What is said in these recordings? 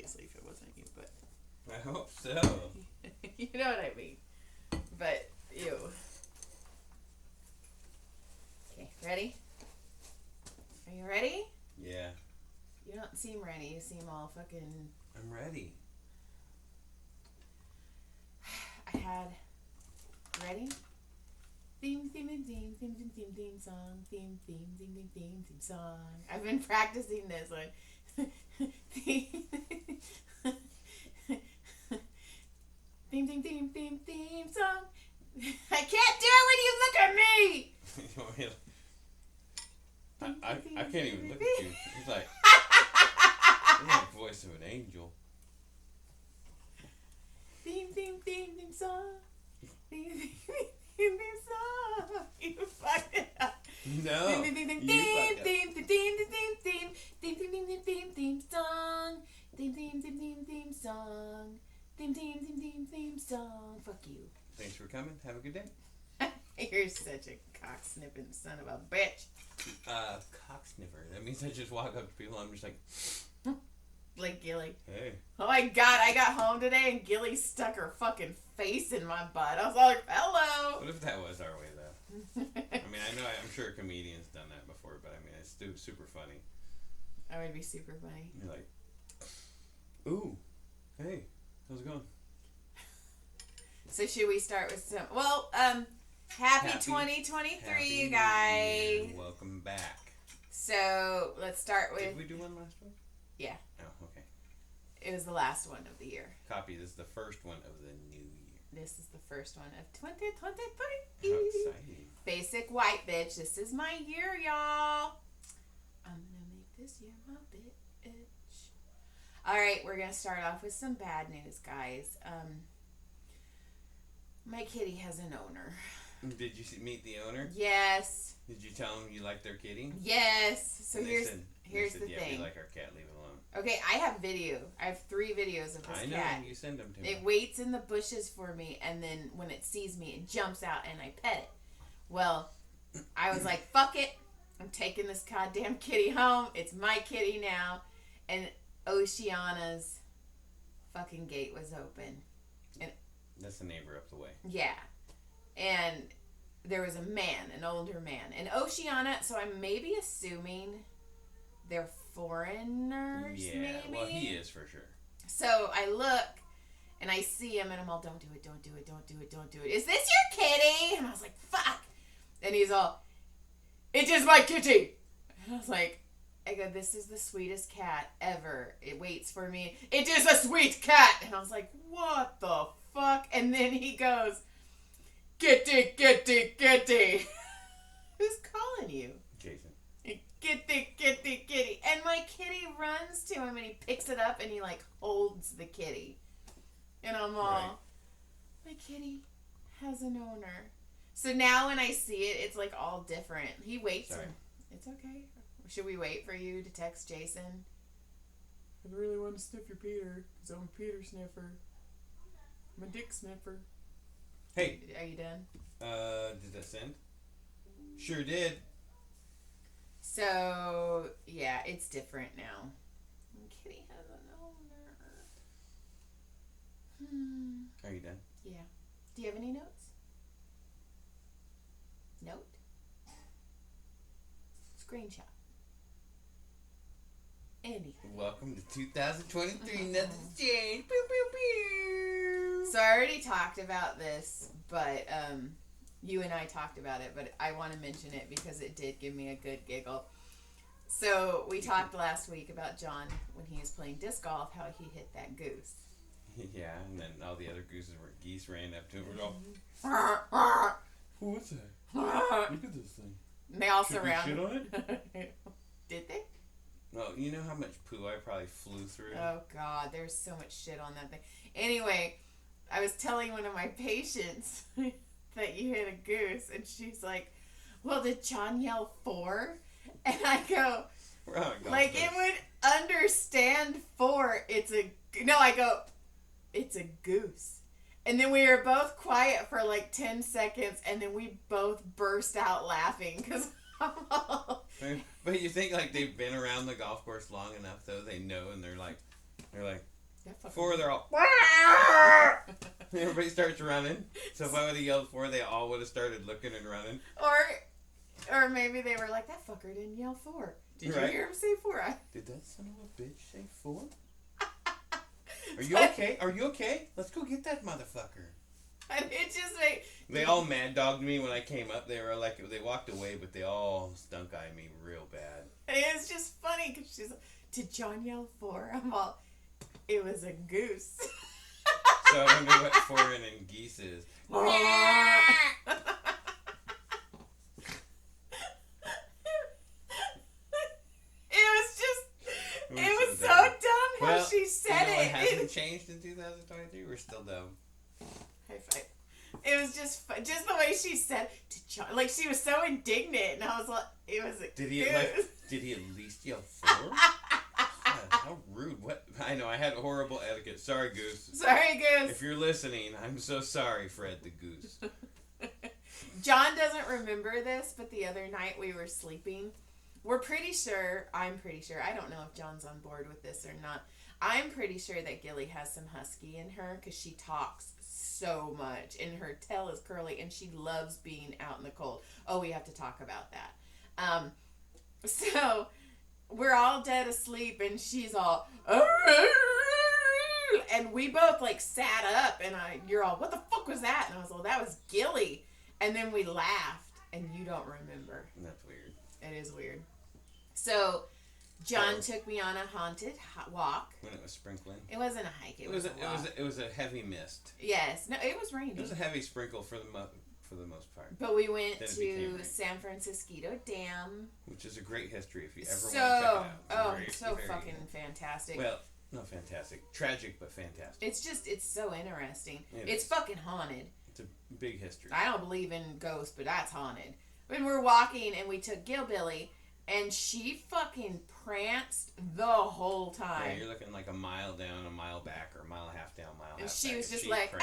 obviously, if it wasn't you, but. I hope so. You know what I mean. But, ew. Okay, ready? Are you ready? Yeah. You don't seem ready. You seem all fucking... I'm ready. I had... Ready? Theme song. Theme song. I've been practicing this one. Theme song. I can't do it when you look at me! I can't even look at you. It's like the voice of an angel. Theme song. Theme song. You fucked it up. No. Theme song. Theme song. Theme song. Fuck you. Thanks for coming. Have a good day. You're such a cock snipping son of a bitch. Cock sniffer. That means I just walk up to people and I'm just like Gilly. Hey. Oh my god, I got home today and Gilly stuck her fucking face in my butt. I was like, hello. What if that was our way though? I mean, I'm sure a comedian's done that before, but I mean, it's super funny. That would be super funny. You're like, ooh, hey, how's it going? So should we start with some? Well, happy 2023, happy you guys. Year. Welcome back. So let's start with. Did we do one last week? Yeah. Oh, okay. It was the last one of the year. Copy. This is the first one of the new year. This is the first one of 2023. How exciting! Basic white bitch. This is my year, y'all. I'm gonna make this year my bitch. All right, we're gonna start off with some bad news, guys. My kitty has an owner. Did you meet the owner? Yes. Did you tell him you like their kitty? Yes. So and here's the yeah, thing. we like our cat. Leave it alone. Okay, I have video. I have 3 videos of this I know. cat. You send them to me. It waits in the bushes for me, and then when it sees me, it jumps out, and I pet it. Well, I was like, fuck it. I'm taking this goddamn kitty home. It's my kitty now. And Oceana's fucking gate was open. And that's the neighbor up the way. yeah. And there was a man, an older man. And Oceana, so I'm maybe assuming they're foreigners, yeah, maybe? well, he is for sure. So I look, and I see him, and I'm all, don't do it, don't do it, don't do it, don't do it. Is this your kitty? And I was like, fuck. And he's all, it's just my kitty. And I was like, I go, this is the sweetest cat ever. It waits for me. It is a sweet cat. And I was like, what the fuck? And then he goes, kitty, kitty, kitty. Who's calling you? Jason. Kitty, kitty, kitty. And my kitty runs to him and he picks it up and he like holds the kitty. And I'm all, right. My kitty has an owner. So now when I see it, it's like all different. He waits. Sorry. It's okay. Should we wait for you to text Jason? I really want to sniff your Peter because I'm a Peter sniffer. I'm a dick sniffer. Hey. Are you done? Did that send? Sure did. So, yeah, it's different now. Kitty has an owner. Are you done? Yeah. Do you have any notes? Note? Screenshot. Anything. Welcome to 2023. Nothing's changed. Pew, pew, pew. So I already talked about this, but you and I talked about it, but I want to mention it because it did give me a good giggle. So we talked last week about John when he was playing disc golf, how he hit that goose. Yeah, and then all the other geese ran up to him and all, what's that? Look at this thing. And they all Should we surrounded. shit on it? Did they? Well, you know how much poo I probably flew through? Oh, God. There's so much shit on that thing. Anyway, I was telling one of my patients that you hit a goose, and she's like, well, did John yell 4? And I go, like, it would understand 4. I go, it's a goose. And then we were both quiet for like 10 seconds, and then we both burst out laughing because But you think like they've been around the golf course long enough, though they know, and they're like, That fucker. 4, they're all. Everybody starts running. So if I would have yelled 4, they all would have started looking and running. Or maybe they were like, that fucker didn't yell 4. Did you hear him say 4? Did that son of a bitch say 4? Are you okay? Are you okay? Let's go get that motherfucker. And it just made... They all mad dogged me when I came up. They were like, they walked away, but they all stunk-eyed me real bad. It was just funny because she's like, did John yell 4? I'm all, it was a goose. So I wonder what foreign and geese is. It was so dumb how she said it it. Hasn't changed in 2023. We're still dumb. High five. It was just the way she said to John, like she was so indignant, and I was like, it was a Did he at least yell 4? God, how rude! What? I know I had horrible etiquette. Sorry, Goose. Sorry, Goose. If you're listening, I'm so sorry, Fred the Goose. John doesn't remember this, but the other night we were sleeping. I'm pretty sure, I don't know if John's on board with this or not. I'm pretty sure that Gilly has some husky in her because she talks so much and her tail is curly and she loves being out in the cold. Oh, we have to talk about that. So we're all dead asleep and she's all, and we both like sat up and you're all, what the fuck was that? And I was like, that was Gilly. And then we laughed and you don't remember. That's weird. It is weird. So John took me on a haunted walk. When it was sprinkling. It wasn't a hike. It was a heavy mist. Yes. No, it was raining. It was a heavy sprinkle for the most part. But we went to San Francisco Dam, which is a great history if you ever want to check it out. It's so fucking fantastic. Well, not fantastic, tragic, but fantastic. It's so interesting. It's fucking haunted. It's a big history. I don't believe in ghosts, but that's haunted. When we're walking and we took Gilbilly. And she fucking pranced the whole time. Yeah, you're looking like a mile down, a mile back, or a mile and a half down, a mile and a half back. And she was just like,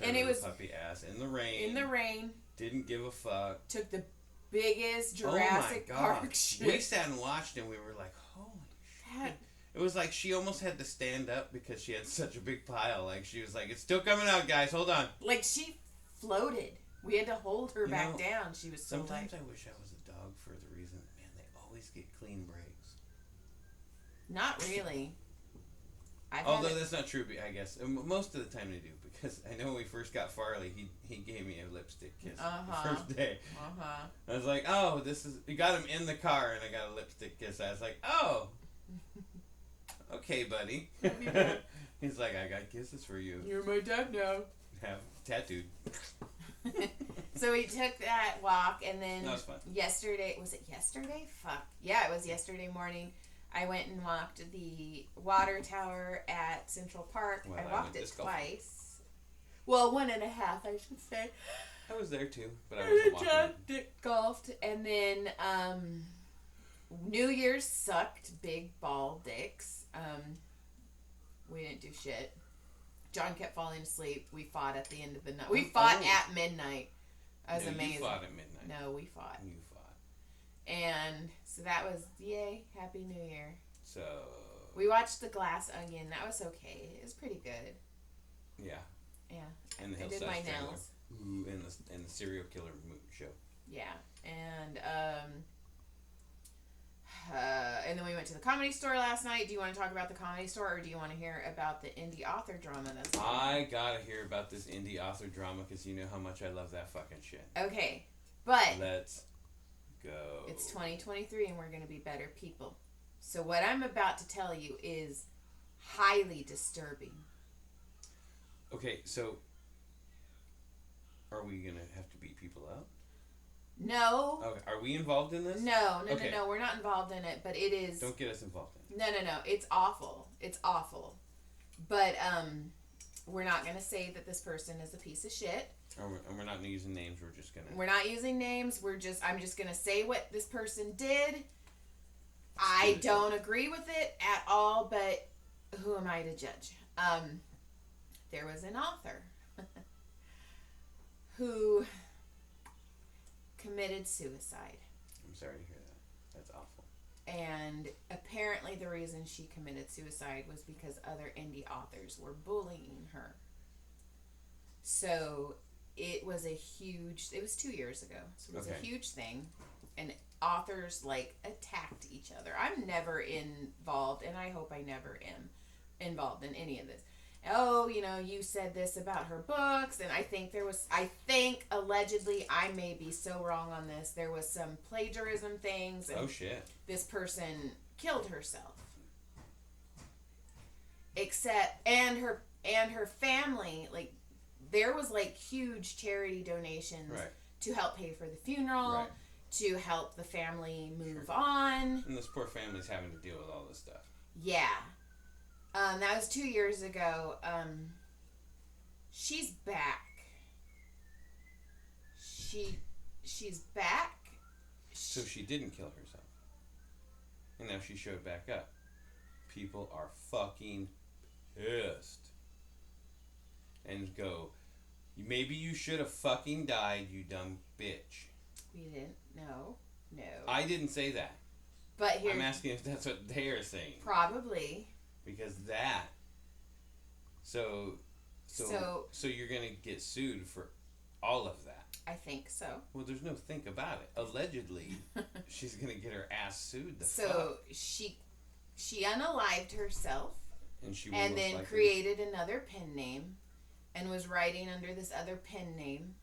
and it was puppy ass in the rain. In the rain. Didn't give a fuck. Took the biggest Jurassic Park shit. We sat and watched and we were like, holy shit. It was like she almost had to stand up because she had such a big pile. Like she was like, it's still coming out, guys. Hold on. Like she floated. We had to hold her back down. She was so sometimes I wish I was a dog for the reason that, man, they always get clean breaks. Not really. Although that's not true, I guess. Most of the time they do, because I know when we first got Farley, he gave me a lipstick kiss the first day. I was like, oh, you got him in the car, and I got a lipstick kiss. I was like, oh, okay, buddy. He's like, I got kisses for you. You're my dad now. Have tattooed. So we took that walk, and then that was fun. Yesterday, was it yesterday? Fuck. Yeah, it was yesterday morning. I went and walked the water tower at Central Park. Well, I walked it twice. Well, 1.5, I should say. I was there too, but I wasn't walking. John golfed, and then New Year's sucked big ball dicks. We didn't do shit. John kept falling asleep. We fought at the end of the night. We fought at midnight. That was amazing. You fought at midnight. No, we fought. You fought. And so that was, yay, Happy New Year. So. We watched The Glass Onion. That was okay. It was pretty good. Yeah. Yeah. And the I did my nails. Ooh, and the serial killer show. Yeah. And then we went to the Comedy Store last night. Do you want to talk about the Comedy Store, or do you want to hear about the indie author drama that's going on? I gotta hear about this indie author drama because you know how much I love that fucking shit. Okay, but let's go. It's 2023 and we're gonna be better people. So what I'm about to tell you is highly disturbing. Okay, so are we gonna have to beat people up? No. Okay. Are we involved in this? No. We're not involved in it, but it is. Don't get us involved in No. it. It's awful. It's awful. But we're not going to say that this person is a piece of shit. And we're not using names. We're just going to. We're not using names. I'm just going to say what this person did. I don't agree with it at all, but who am I to judge? There was an author who committed suicide. I'm sorry to hear that. That's awful. And apparently the reason she committed suicide was because other indie authors were bullying her. So it was 2 years ago. So it was a huge thing. And authors like attacked each other. I'm never involved, and I hope I never am involved in any of this. Oh, you said this about her books, and I think allegedly, I may be so wrong on this, there was some plagiarism things. And oh shit. This person killed herself. And her family, like, there was like huge charity donations to help pay for the funeral, to help the family move on. And this poor family's having to deal with all this stuff. Yeah. That was 2 years ago. She's back. She's back. So she didn't kill herself. And now she showed back up. People are fucking pissed. And go, maybe you should have fucking died, you dumb bitch. We didn't. No. I didn't say that. But here, I'm asking if that's what they are saying. Probably. Because that. So you're gonna get sued for all of that. I think so. Well, there's no think about it. Allegedly, she's gonna get her ass sued. She unalived herself, and then created another pen name, and was writing under this other pen name.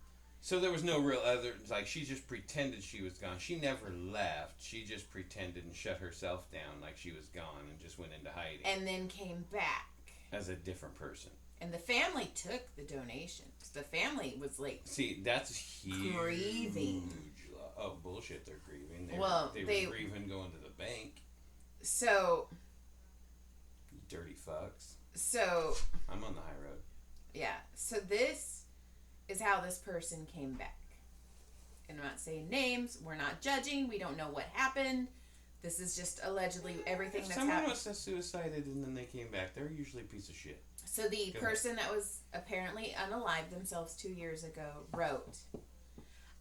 So there was no real other, like, she just pretended she was gone. She never left. She just pretended and shut herself down like she was gone and just went into hiding. And then came back. As a different person. And the family took the donations. The family was like... See, that's huge. Grieving. Oh, bullshit, they're grieving. They were grieving going to the bank. So... You dirty fucks. So... I'm on the high road. Yeah. So this is how this person came back. And I'm not saying names. We're not judging. We don't know what happened. This is just allegedly everything that's happened. Someone was suicided and then they came back. They're usually a piece of shit. So the person that was apparently unalived themselves 2 years ago wrote,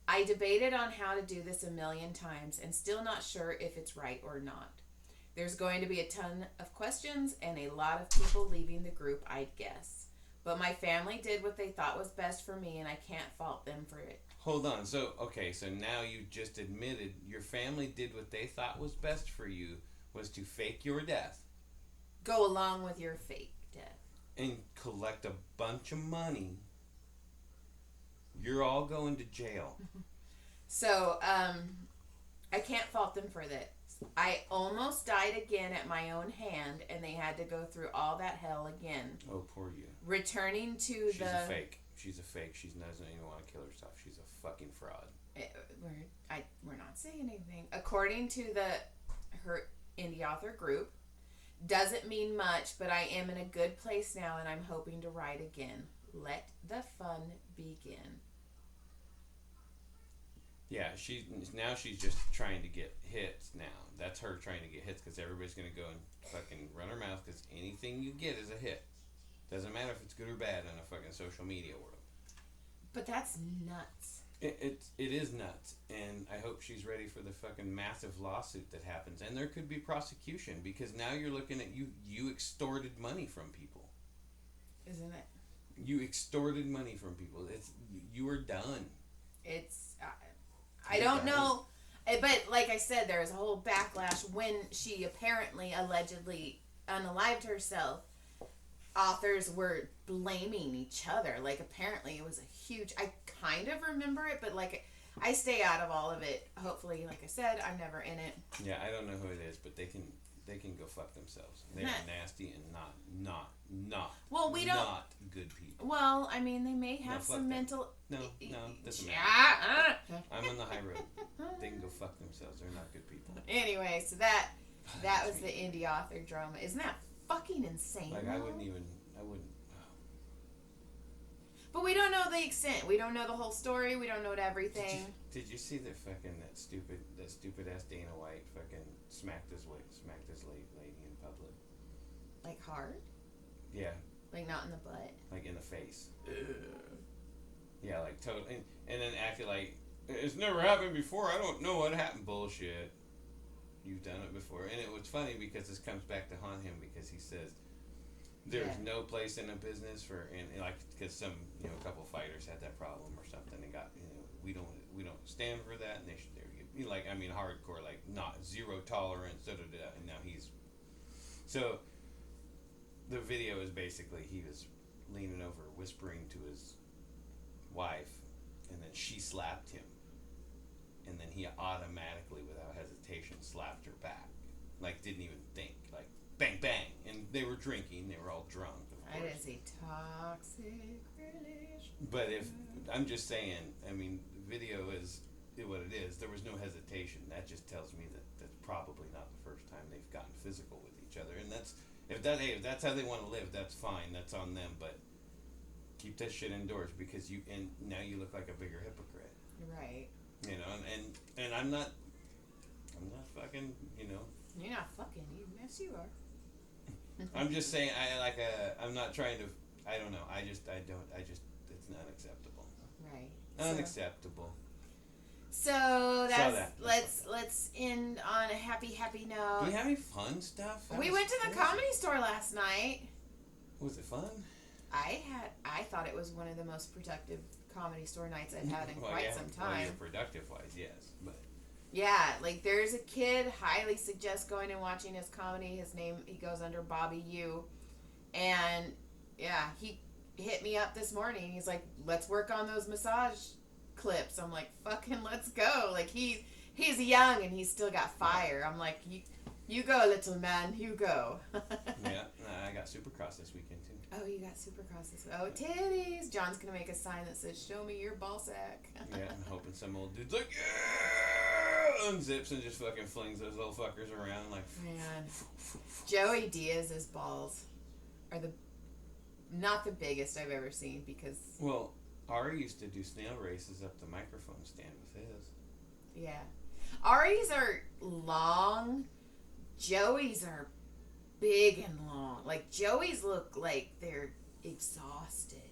I debated on how to do this a million times and still not sure if it's right or not. There's going to be a ton of questions and a lot of people leaving the group, I'd guess. But my family did what they thought was best for me, and I can't fault them for it. Hold on. So now you just admitted your family did what they thought was best for you, was to fake your death. Go along with your fake death. And collect a bunch of money. You're all going to jail. So, I can't fault them for that. I almost died again at my own hand, and they had to go through all that hell again. Oh, poor you. Returning to She's a fake. She doesn't even want to kill herself. She's a fucking fraud. We're not saying anything. According to her indie author group, doesn't mean much, but I am in a good place now, and I'm hoping to write again. Let the fun begin. Yeah, she's just trying to get hits now. That's her trying to get hits because everybody's going to go and fucking run her mouth because anything you get is a hit. Doesn't matter if it's good or bad in a fucking social media world. But that's nuts. It is nuts, and I hope she's ready for the fucking massive lawsuit that happens. And there could be prosecution because now you're looking at you extorted money from people. Isn't it? You extorted money from people. You were done. I don't know, but like I said, there was a whole backlash when she apparently, allegedly unalived herself. Authors were blaming each other. Like, apparently it was a huge... I kind of remember it, but, like, I stay out of all of it. Hopefully, like I said, I'm never in it. Yeah, I don't know who it is, but they can go fuck themselves. They are nasty and not good people. Well, I mean, they may have some mental... No, doesn't matter. I'm on the high road. They can go fuck themselves. They're not good people. Anyway, so that was the indie author drama. Isn't that fucking insane? Like, I wouldn't. But we don't know the extent. We don't know the whole story. We don't know everything. Did you see that stupid ass Dana White fucking smacked this lady in public? Like hard? Yeah. Like not in the butt? Like in the face. Yeah, like totally. And then acted like it's never happened before. I don't know what happened. Bullshit. you've done it before. And it was funny because this comes back to haunt him because he says there's no place in a business for, and like, because some, a couple fighters had that problem or something and got, we don't stand for that, and they should, hardcore, like, not zero tolerance, and now so the video is basically he was leaning over whispering to his wife, and then she slapped him, and then he automatically, without hesitation, slapped her back, like, didn't even think, like, bang bang, and they were drinking, they were all drunk, of course. That is a toxic relation. But if I'm just saying, the video is what it is. There was no hesitation. That just tells me that that's probably not the first time they've gotten physical with each other. And if that's how they want to live, that's fine. That's on them. But keep that shit indoors because now you look like a bigger hypocrite. Right. And I'm not fucking. You're not fucking. Yes, you are. I'm just saying. I'm not trying to. I don't know. It's not acceptable. Right. Unacceptable. So let's end on a happy note. Do we have any fun stuff? We went to the comedy store last night. Was it fun? I thought it was one of the most productive comedy store nights I've had in quite some time. Well, productive wise, yes, but yeah, like there's a kid. Highly suggest going and watching his comedy. He goes under Bobby U, and yeah, he hit me up this morning. He's like, "Let's work on those massage clips." I'm like, fucking let's go. Like he's young and he's still got fire. I'm like, you go, little man, you go. Yeah, I got Supercross this weekend too. Oh, you got Supercross this weekend. Oh, titties. John's gonna make a sign that says, "Show me your ball sack." Yeah, I'm hoping some old dude's like, yeah, unzips and just fucking flings those little fuckers around like. Man, Joey Diaz's balls are not the biggest I've ever seen because. Well, Ari used to do snail races up the microphone stand with his. Yeah. Ari's are long. Joey's are big and long. Like, Joey's look like they're exhausted.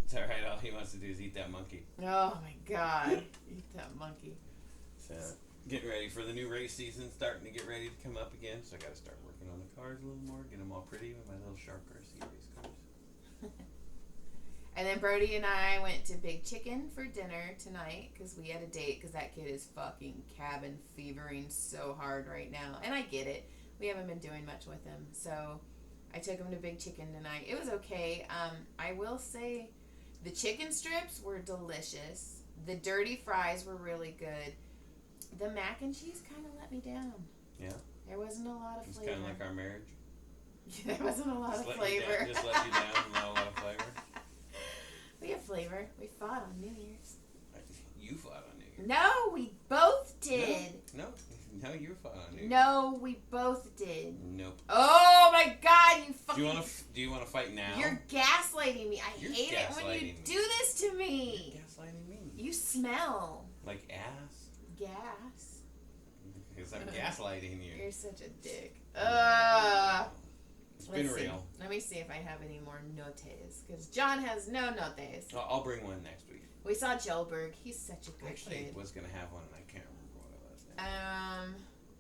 It's alright. All he wants to do is eat that monkey. Oh, my God. Eat that monkey. So, getting ready for the new race season. Starting to get ready to come up again. So, I got to start working on the cars a little more. Get them all pretty with my little sharp RC race cars. And then Brody and I went to Big Chicken for dinner tonight because we had a date because that kid is fucking cabin fevering so hard right now. And I get it. We haven't been doing much with him. So I took him to Big Chicken tonight. It was okay. I will say the chicken strips were delicious. The dirty fries were really good. The mac and cheese kind of let me down. Yeah. There wasn't a lot of flavor. It's kind of like our marriage. There wasn't a lot of flavor. Just let you down, not a lot of flavor. We have flavor. We fought on New Year's. You fought on New Year's. No, we both did. No, you fought on New Year's. No, we both did. Nope. Oh my God, you fucking. Do you want to fight now? You're gaslighting me. I hate it when you do this to me. You're gaslighting me. You smell. Like ass? Gas. Because I'm gaslighting you. You're such a dick. It's been real. Let me see if I have any more notes. Because John has no notes. I'll bring one next week. We saw Joelberg. He's such a good kid. I was going to have one and I can't remember what it was now.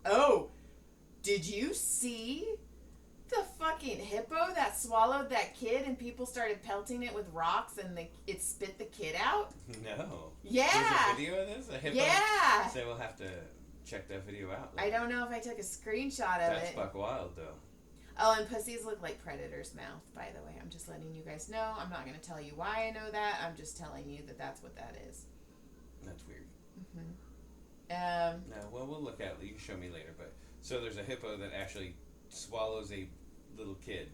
Oh. Did you see the fucking hippo that swallowed that kid and people started pelting it with rocks and it spit the kid out? No. Yeah. There's a video of this? A hippo? Yeah. So we'll have to check that video out. I don't know if I took a screenshot of it. That's buck wild, though. Oh, and pussies look like predator's mouth, by the way. I'm just letting you guys know. I'm not going to tell you why I know that. I'm just telling you that that's what that is. That's weird. Mm-hmm. No, well, we'll look at it. You can show me later. But so there's a hippo that actually swallows a little kid.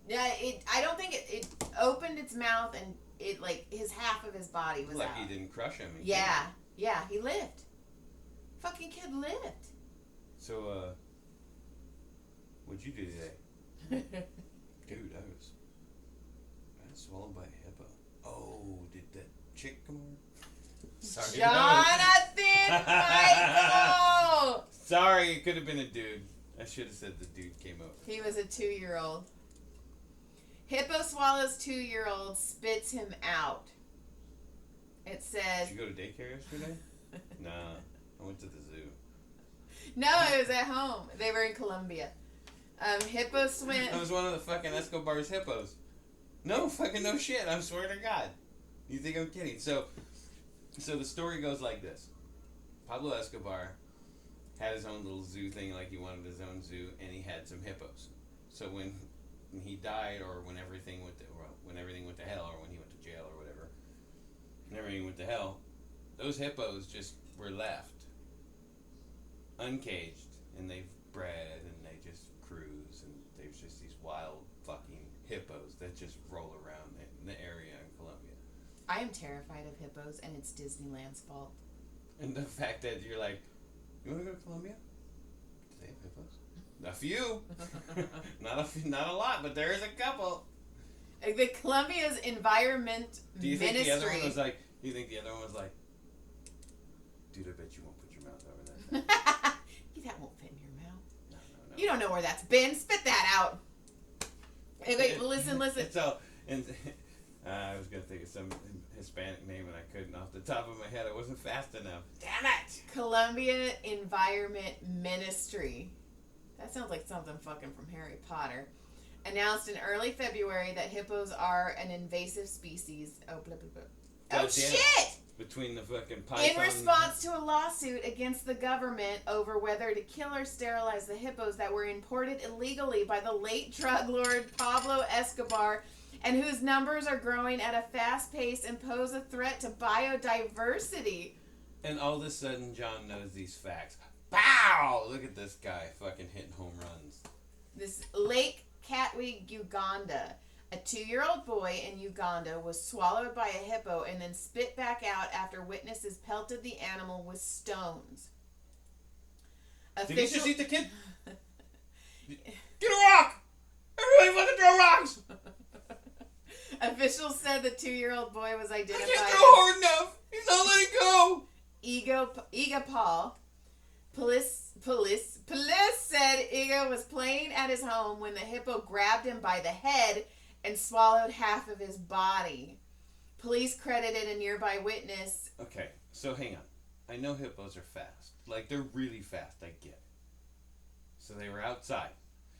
Yeah, I don't think it opened its mouth and it, like, half of his body was like out. He didn't crush him. Yeah, he lived. Fucking kid lived. So, what'd you do today? Dude, I was swallowed by a hippo. Oh, did that chick come over? Sorry, Jonathan Michael! Sorry, it could have been a dude. I should have said the dude came over. He was a 2-year-old. Hippo swallows 2-year-old, spits him out. It says... Did you go to daycare yesterday? Nah, I went to the zoo. No, it was at home. They were in Colombia. Hippo swim. That was one of the fucking Escobar's hippos. No fucking no shit. I swear to God. You think I'm kidding? So the story goes like this. Pablo Escobar had his own little zoo thing, like he wanted his own zoo, and he had some hippos. So when he died, or when everything went to hell, or when he went to jail, or whatever, and everything went to hell, those hippos just were left uncaged, and they've bred, and they just cruise, and there's just these wild fucking hippos that just roll around in the area in Colombia. I am terrified of hippos, and it's Disneyland's fault. And the fact that you're like, you want to go to Colombia? Do they have hippos? A few. Not a lot, but there is a couple. The Colombia's Environment Do you Ministry. think the other one was like, dude, I bet you won't put your mouth over that. That won't fit in your mouth. No. You don't know where that's been. Spit that out. Hey, wait, listen. It's all, and I was going to think of some Hispanic name and I couldn't off the top of my head. I wasn't fast enough. Damn it! Colombia Environment Ministry. That sounds like something fucking from Harry Potter. Announced in early February that hippos are an invasive species. Oh, blah, blah, blah. Oh, shit! Between the fucking python. In response to a lawsuit against the government over whether to kill or sterilize the hippos that were imported illegally by the late drug lord Pablo Escobar, and whose numbers are growing at a fast pace and pose a threat to biodiversity. And all of a sudden, John knows these facts. Bow! Look at this guy fucking hitting home runs. This Lake Katwe, Uganda. A 2-year-old boy in Uganda was swallowed by a hippo and then spit back out after witnesses pelted the animal with stones. Did he just eat the kid? Get a rock! Everybody fucking throw rocks! Officials said the 2-year-old boy was identified. I can't throw hard enough! He's not letting go! Iga Paul. Police said Iga was playing at his home when the hippo grabbed him by the head and swallowed half of his body. Police credited a nearby witness. Okay, so hang on. I know hippos are fast. Like, they're really fast. I get it. So they were outside.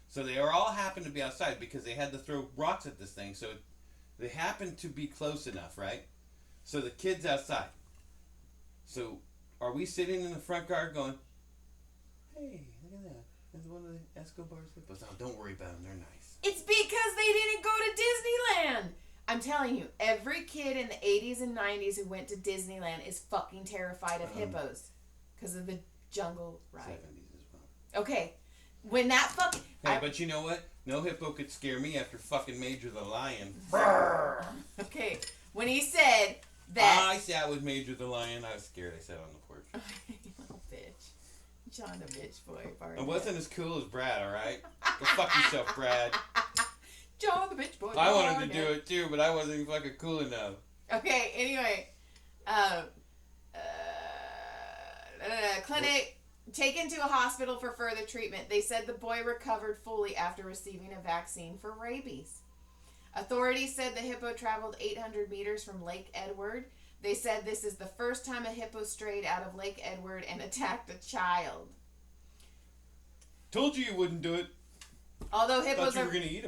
So they all happened to be outside because they had to throw rocks at this thing. So they happened to be close enough, right? So the kid's outside. So are we sitting in the front yard going, hey, look at that. That's one of the Escobar's hippos. Oh, don't worry about them. They're nice. It's because they didn't go to Disneyland. I'm telling you, every kid in the 80s and 90s who went to Disneyland is fucking terrified of hippos. Because of the jungle ride. 70s as well. Okay. When that fucking... Hey, but you know what? No hippo could scare me after fucking Major the Lion. Okay. When he said that... I sat with Major the Lion. I was scared. I sat on the porch. You little bitch. John the bitch boy. I wasn't as cool as Brad, alright? Go fuck yourself, Brad. John the bitch boy. I wanted to do it too, but I wasn't fucking cool enough. Okay, anyway. Clinic taken to a hospital for further treatment. They said the boy recovered fully after receiving a vaccine for rabies. Authorities said the hippo traveled 800 meters from Lake Edward. They said this is the first time a hippo strayed out of Lake Edward and attacked a child. Told you wouldn't do it. Although hippos Thought you were gonna eat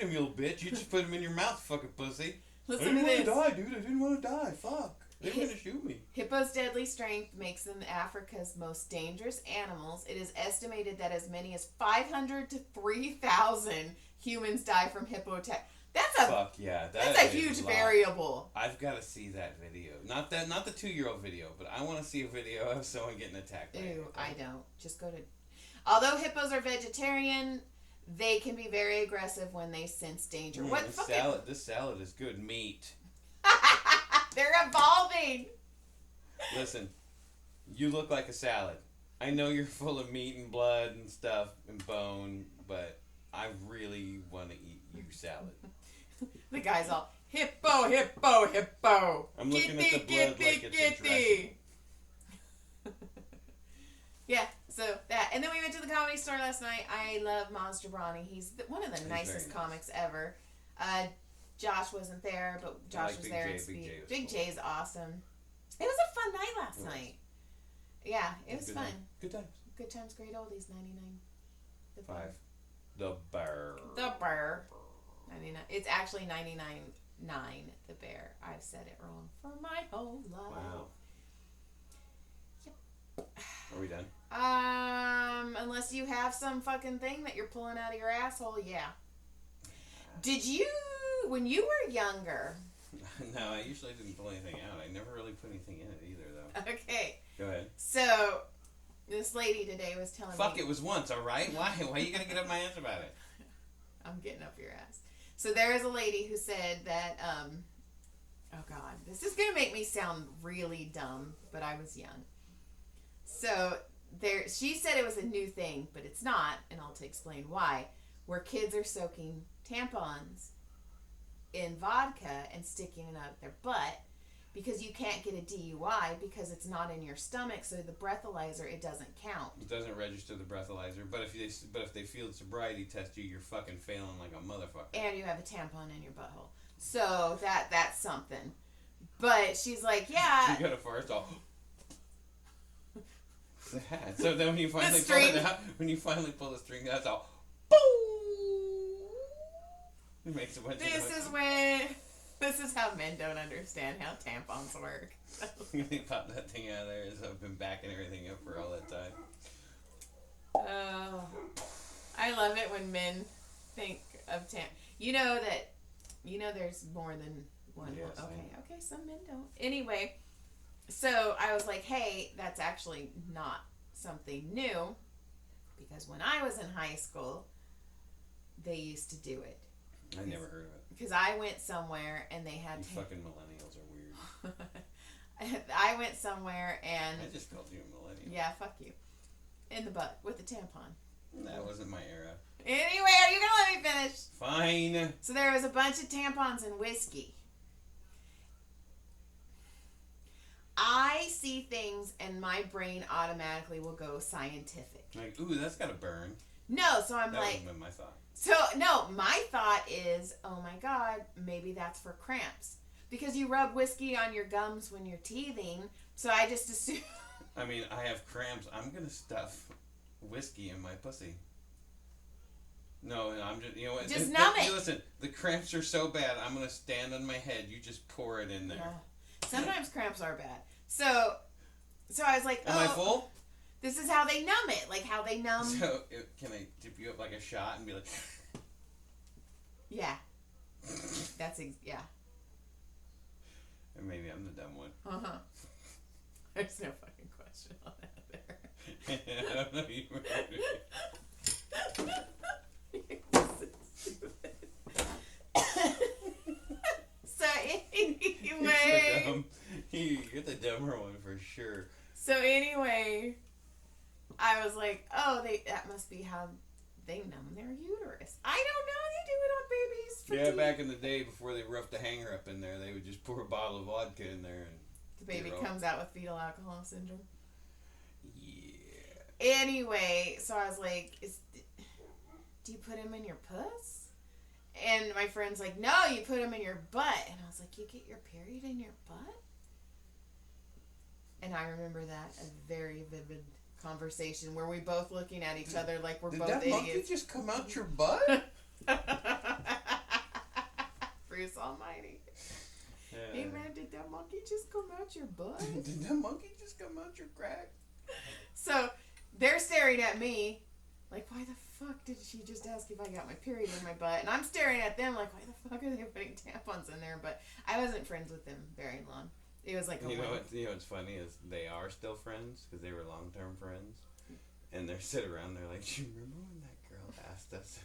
him. You little bitch. You just put him in your mouth, fucking pussy. Listen to this. I didn't want to die, dude. I didn't want to die. Fuck. They were gonna shoot me. Hippo's deadly strength makes them Africa's most dangerous animals. It is estimated that as many as 500 to 3,000 humans die from hippo attack. Fuck yeah, that's a huge variable. I've got to see that video. Not the 2-year-old video, but I want to see a video of someone getting attacked. Ew, I don't. Just go to. Although hippos are vegetarian, they can be very aggressive when they sense danger. This salad is good meat. They're evolving. Listen, you look like a salad. I know you're full of meat and blood and stuff and bone, but I really want to eat your salad. The guy's all, hippo, hippo, hippo. I'm looking at the blood like it's interesting. Yeah, so that. And then we went to the Comedy Store last night. I love Monster Brawny. He's one of the nicest comics ever. Josh wasn't there, but Josh was there. Big J is awesome. It was a fun night last night. Yeah, it was fun. Good times. Good Times, Great Oldies, 99. The Bear. 5. The Bear. The Bear. 99. It's actually 99.9. The Bear. I've said it wrong for my whole life. Wow. Yep. Are we done? Unless you have some fucking thing that you're pulling out of your asshole, yeah. Did you, when you were younger... No, I usually didn't pull anything out. I never really put anything in it either, though. Okay. Go ahead. So, this lady today was telling me... Fuck, it was once, alright? Why are you gonna get up my ass about it? I'm getting up your ass. So, there is a lady who said that, oh God, this is gonna make me sound really dumb, but I was young. So, she said it was a new thing, but it's not, and I'll explain why, where kids are soaking tampons in vodka and sticking it up their butt because you can't get a DUI because it's not in your stomach, so the breathalyzer, it doesn't count. It doesn't register the breathalyzer, but if they field sobriety test you, you're fucking failing like a motherfucker. And you have a tampon in your butthole. So that's something. But she's like, yeah. You got a fart all... So then when you finally pull it out, pull the string out, it's all boom. It makes a bunch of noise. This is how men don't understand how tampons work. They pop that thing out of there, so I've been backing everything up for all that time. Oh, I love it when men think of You know there's more than one. Yes, okay, some men don't. Anyway. So I was like, hey, that's actually not something new because when I was in high school, they used to do it. I never heard of it. Because I went somewhere and they had... fucking millennials are weird. I went somewhere and... I just called you a millennial. Yeah, fuck you. In the butt with a tampon. That wasn't my era. Anyway, are you going to let me finish? Fine. So there was a bunch of tampons and whiskey. I see things and my brain automatically will go scientific. Like, ooh, that's got to burn. No, so I'm that like... That would have been my thought. So, no, my thought is, oh my God, maybe that's for cramps. Because you rub whiskey on your gums when you're teething, so I just assume... I mean, I have cramps. I'm going to stuff whiskey in my pussy. No, I'm just... You know what? Just numb it. Listen, the cramps are so bad, I'm going to stand on my head. You just pour it in there. Yeah. Sometimes cramps are bad. So I was like, Am I full? This is how they numb it. Like how they numb... So, can I tip you up like a shot and be like... Yeah. Yeah. Or maybe I'm the dumb one. Uh-huh. There's no fucking question on that there. I don't know you So anyway... You're the dumber one for sure. So anyway, I was like, oh, that must be how they numb their uterus. I don't know. They do it on babies. Yeah, back in the day before they roughed the hanger up in there, they would just pour a bottle of vodka in there and the baby comes out with fetal alcohol syndrome. Yeah. Anyway, so I was like, do you put him in your puss? And my friend's like, no, you put him in your butt. And I was like, you get your period in your butt? And I remember that a very vivid conversation where we both looking at each other like we're both idiots. Did that monkey just come out your butt? Bruce Almighty. Hey man, did that monkey just come out your butt? Did that monkey just come out your crack? So they're staring at me like, why the fuck did she just ask if I got my period in my butt? And I'm staring at them like, why the fuck are they putting tampons in there? But I wasn't friends with them very long. It was like you know what's funny is they are still friends because they were long-term friends, and they're sitting around there like, do you remember when that girl asked us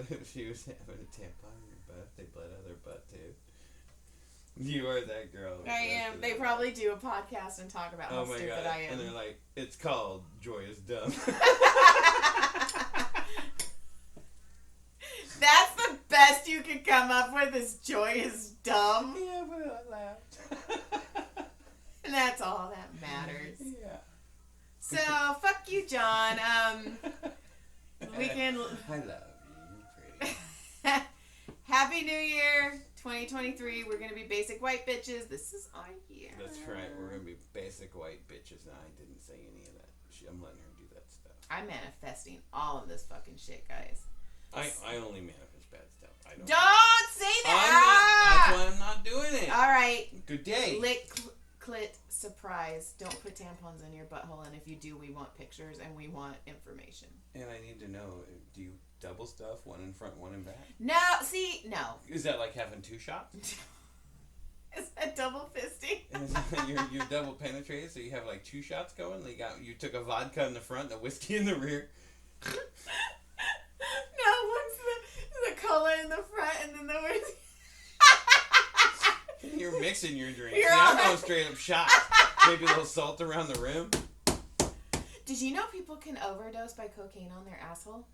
if she was having a tampon in her butt, they bled out their butt too. You are that girl. I am. They probably do a podcast and talk about how stupid I am. And they're like, it's called Joy is Dumb. That's the best you could come up with is Joy is dumb. Yeah, but I laughed. And that's all that matters. Yeah. So, fuck you, John. We can... I love you. You're pretty. Happy New Year 2023, we're gonna be basic white bitches. This is our year. That's right. We're gonna be basic white bitches. No, I didn't say any of that. I'm letting her do that stuff. I'm manifesting all of this fucking shit, guys. I only manifest bad stuff. I don't say that. That's why I'm not doing it. All right. Good day. Lick, clit, surprise. Don't put tampons in your butthole, and if you do, we want pictures and we want information. And I need to know, do you double stuff, one in front, one in back? No, no. Is that like having 2 shots? Is that double fisting? you're double penetrated, so you have like 2 shots going. You took a vodka in the front and a whiskey in the rear. No, one's the cola in the front and then the whiskey. You're mixing your drinks. See, I'm going straight up shots. Maybe a little salt around the rim. Did you know people can overdose by cocaine on their asshole?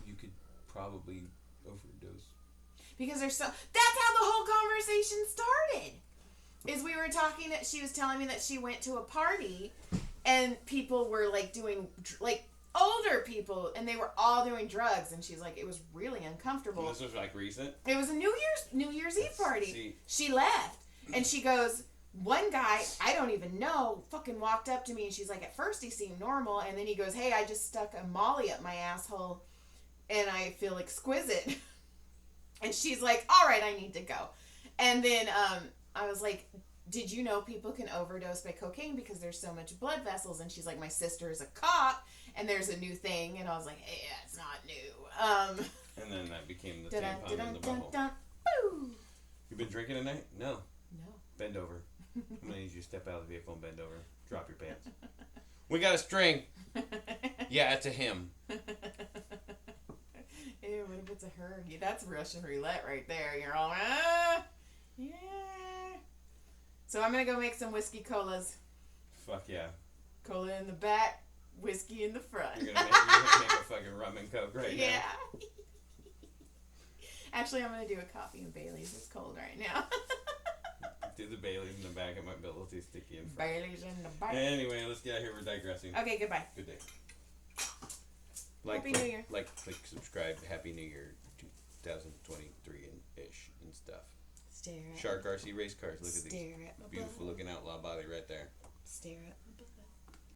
You could probably overdose. Because that's how the whole conversation started. Is we were talking, she was telling me that she went to a party and people were like doing, like older people, and they were all doing drugs, and she's like, it was really uncomfortable. And this was like recent? It was a New Year's Eve party. She left and she goes, one guy, I don't even know, fucking walked up to me and she's like, at first he seemed normal, and then he goes, hey, I just stuck a molly up my asshole and I feel exquisite. And she's like, all right, I need to go. And then I was like, did you know people can overdose by cocaine because there's so much blood vessels? And she's like, my sister is a cop and there's a new thing. And I was like, hey, yeah, it's not new. And then that became the tampon in the bubble. You been drinking tonight? No. Bend over. I'm going to need you to step out of the vehicle and bend over. Drop your pants. We got a string. Yeah, it's a him. Ew, what if it's a her? That's Russian roulette right there. You're all, yeah. So I'm going to go make some whiskey colas. Fuck yeah. Cola in the back, whiskey in the front. You're gonna make a fucking rum and coke right now. Yeah. Actually, I'm going to do a coffee and Bailey's. It's cold right now. Do the Bailey's in the back. It might be a little too sticky in front. Bailey's in the back. Anyway, let's get out of here. We're digressing. Okay, goodbye. Good day. Happy New Year. Like, subscribe. Happy New Year 2023-ish and stuff. Stare at Shark RC race cars. Look at these Stare at my beautiful looking outlaw body right there. Stare at